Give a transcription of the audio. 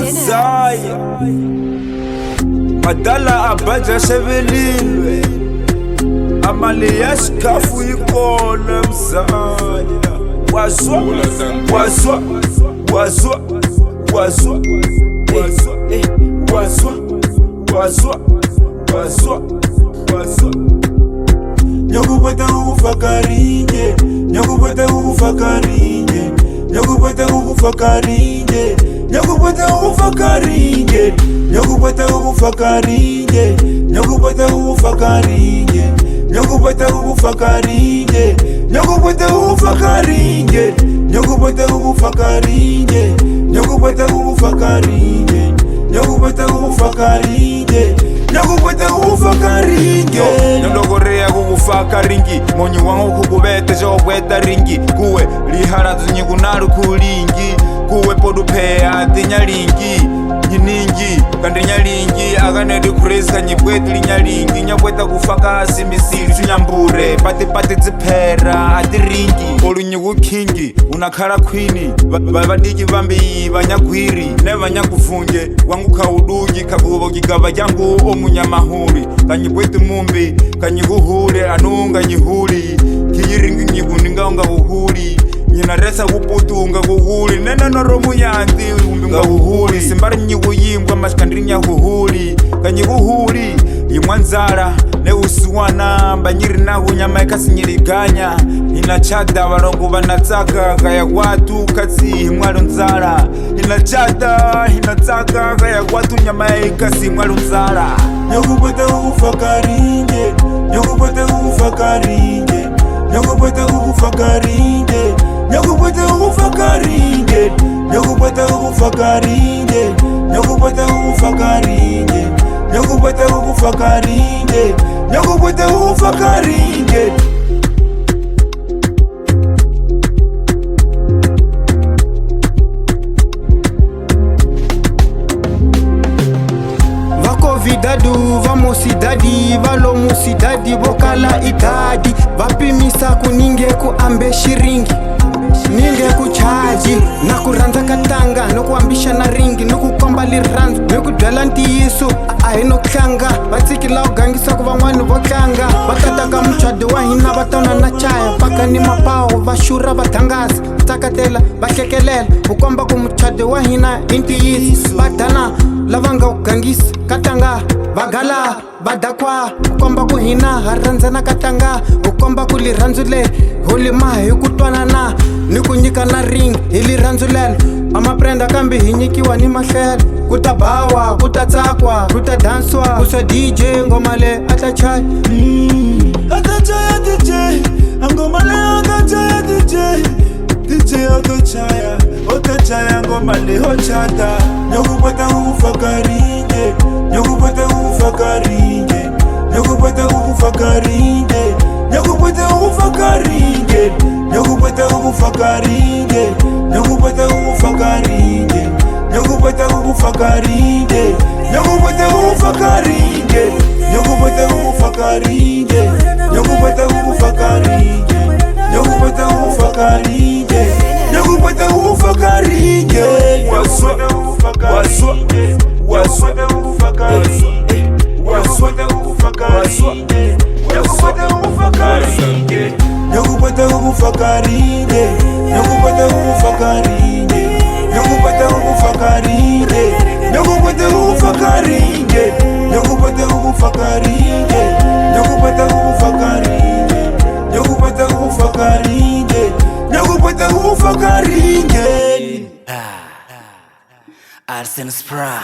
Wazwamzaya Madala abaja shevelilwe Amali yashikafu ikole mzaya Wazwa Wazwa Wazwa Wazwa Wazwa Wazwa Wazwa Wazwa Nyokupata ukufakarinje Nyokupata ukufakarinje Nyokupata ukufakarinje Nyokupata ukufakarinje Nyokupata ukufakarinje Nyokupata ukufakarinje Nyokupata ukufakarinje Nyokupata ukufakarinje Nyokupata ukufakarinje Nyokupata ukufakarinje Nyokupata ukufakarinje Nyokupata ukufakarinje Ndogorea kukufakaringi Monyi wangu kukubete jogweta ringi Kuwe liharazu nyikunaru kulingi Kuwe podupea tinyalingi Nyiningi kandi nyalingi Aganedi kurezi kanyibwetu linyalingi Nyabweta kufaka simisiri Chunyambure pati zipera Atiringi Olunyugu kingi Unakara kwini Babadiki bambi Banyagwiri Ne banyakufunje Wangu kaudugi Kagubo gigaba yangu Omunyamahuri Kanyibwetu mumbi Kanyiguhure Anunga nyihuri Kiyiringi nyiguninga unga uhuri Nyina resa kuputunga kuhuli Nena noromu yanti umbinga uhuli Simbari nyiguyimbwa mashikandiri nyahuhuli Kanyiguhuli Yimwanzara Ne usuwana Mbanyiri nahu nyama ikasi nyiriganya Inachada warongo banataka Kaya watu katsi himwalu nzara Inachada Inataka Kaya watu nyama ikasi himwalu nzara Nyokupata ukufakarinje Nyokupata ukufakarinje Nyokupata ukufakarinje Nyokupata ukufakarinje Nyokupata ukufakarinje Nyokupata ukufakarinje Nyokupata ukufakarinje Nyokupata ukufakarinje Vidadu vamosidadi valomusidadi vokala idadi vapimisa kuninge kuambe shiringi ninge kuchaji na kuranza katanga nokuambisha na ringi nokukomba liranzu nokudala ntiyiso ahinokuhlanga vatsikila ugangisa ku van'wani vo tlanga vakataka muchadi wa hina vatona na chaya paka ni mapawo vaxurha vathangasa tsakatela vahlekelela ukomba ku muchadi wa hina i ntiyiso vadana lava nga ugangisa katanga vagala vadakwa ukomba ku hina harandzana katanga ukomba ku liranzu le hulima hi ku twanana ni ku nyikana ring hi liranzu lelo amaprenda kambe hi nyikiwa ni mahlelo ku ta bawa ku ta tsakwa ku ta danswa ku swa DJ ngoma le ata chaya Atachaya DJ ngoma le atachaya DJ DJ atachaya otachaya ngoma le hochata Nyokupata ukufakarinje Nyokupata ukufakarinje Nyokupata ukufakarinje Nyokupata ukufakarinje Nyokupata ukufakarinje Nyokupata ukufakarinje Nyokupata ukufakarinje Nyokupata ukufakarinje Nyokupata ukufakarinje Nyokupata ukufakarinje Nyokupata ukufakarinje Nyokupata ukufakarinje Waswa Waswa Waswa ukufakarinje Waswa ukufakarinje Nyokupata ukufakarinje Nyokupata ukufakarinje Nyokupata ukufakarinje Nyokupata ukufakarinje Nyokupata ukufakarinje Nyokupata ukufakarinje Nyokupata ukufakarinje Nyokupata ukufakarinje Nyokupata ukufakarinje Arsene Spra